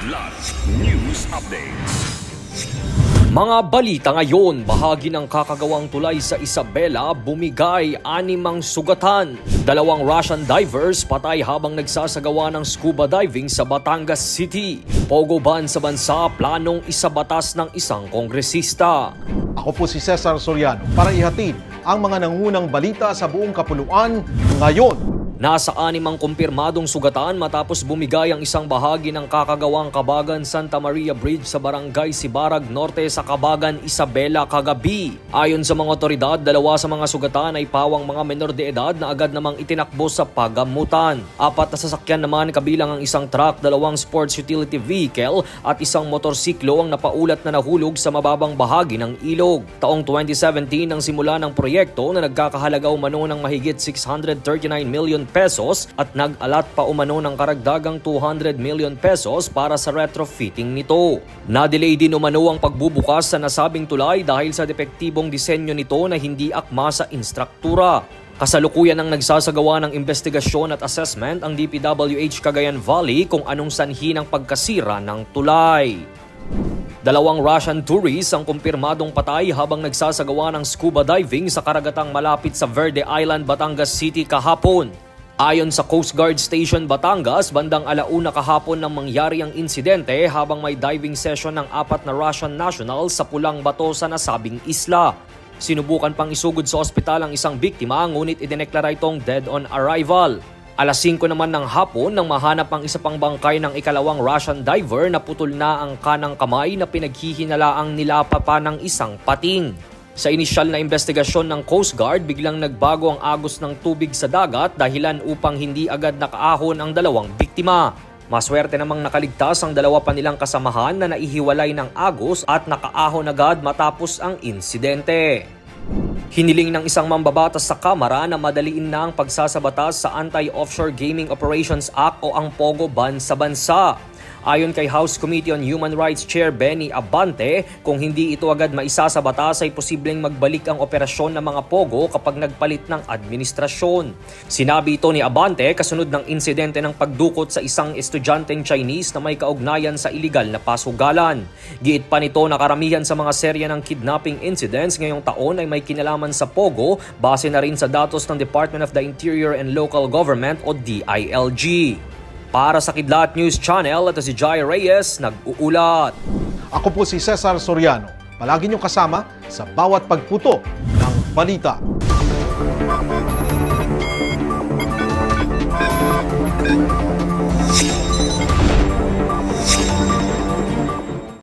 Kidlat News Updates. Mga balita ngayon, bahagi ng kakagawang tulay sa Isabela, bumigay 6 sugatan. 2 Russian divers patay habang nagsasagawa ng scuba diving sa Batangas City. Pogo ban sa bansa, planong isabatas ng isang kongresista. Ako po si Cesar Soriano para ihatid ang mga nangunang balita sa buong kapuluan ngayon. Nasa 6 kumpirmadong sugatan matapos bumigay ang isang bahagi ng kakagawang Kabagan Santa Maria Bridge sa Barangay Sibarag Norte sa Kabagan, Isabela kagabi. Ayon sa mga otoridad, 2 sa mga sugatan ay pawang mga menor de edad na agad namang itinakbo sa pagamutan. 4 na sasakyan naman kabilang ang isang truck, 2 sports utility vehicle at isang motorsiklo ang napaulat na nahulog sa mababang bahagi ng ilog. Taong 2017 nang simula ng proyekto na nagkakahalaga umano ng mahigit 639 million pesos at nag-alat pa umano ng karagdagang 200 million pesos para sa retrofitting nito. Na-delay din umano ang pagbubukas sa nasabing tulay dahil sa depektibong disenyo nito na hindi akma sa instruktura. Kasalukuyan ang nagsasagawa ng investigasyon at assessment ang DPWH Cagayan Valley kung anong sanhi ng pagkasira ng tulay. 2 Russian tourists ang kumpirmadong patay habang nagsasagawa ng scuba diving sa karagatang malapit sa Verde Island, Batangas City kahapon. Ayon sa Coast Guard Station Batangas, bandang 1:00 kahapon nang mangyari ang insidente habang may diving session ng 4 na Russian nationals sa pulang bato sa nasabing isla. Sinubukan pang isugod sa ospital ang isang biktima ngunit idineklara itong dead on arrival. 5:00 naman ng hapon nang mahanap ang isa pang bangkay ng 2 Russian diver na putol na ang kanang kamay na pinaghihinalaang nilapa pa ng isang pating. Sa inisyal na investigasyon ng Coast Guard, biglang nagbago ang agos ng tubig sa dagat dahilan upang hindi agad nakaahon ang 2 biktima. Maswerte namang nakaligtas ang 2 pa nilang kasamahan na naihiwalay ng agos at nakaahon agad matapos ang insidente. Hiniling ng isang mambabatas sa Kamara na madaliin na ang pagsasabatas sa Anti-Offshore Gaming Operations Act o ang Pogo ban sa bansa. Ayon kay House Committee on Human Rights Chair Benny Abante, kung hindi ito agad maisasabatas ay posibleng magbalik ang operasyon ng mga Pogo kapag nagpalit ng administrasyon. Sinabi ito ni Abante kasunod ng insidente ng pagdukot sa isang estudyanteng Chinese na may kaugnayan sa iligal na pasugalan. Giit pa nito na karamihan sa mga serya ng kidnapping incidents ngayong taon ay may kinalaman sa Pogo base na rin sa datos ng Department of the Interior and Local Government o DILG. Para sa Kidlat News Channel, ito si Jai Reyes, nag-uulat. Ako po si Cesar Soriano. Palagi niyong kasama sa bawat pagputo ng balita.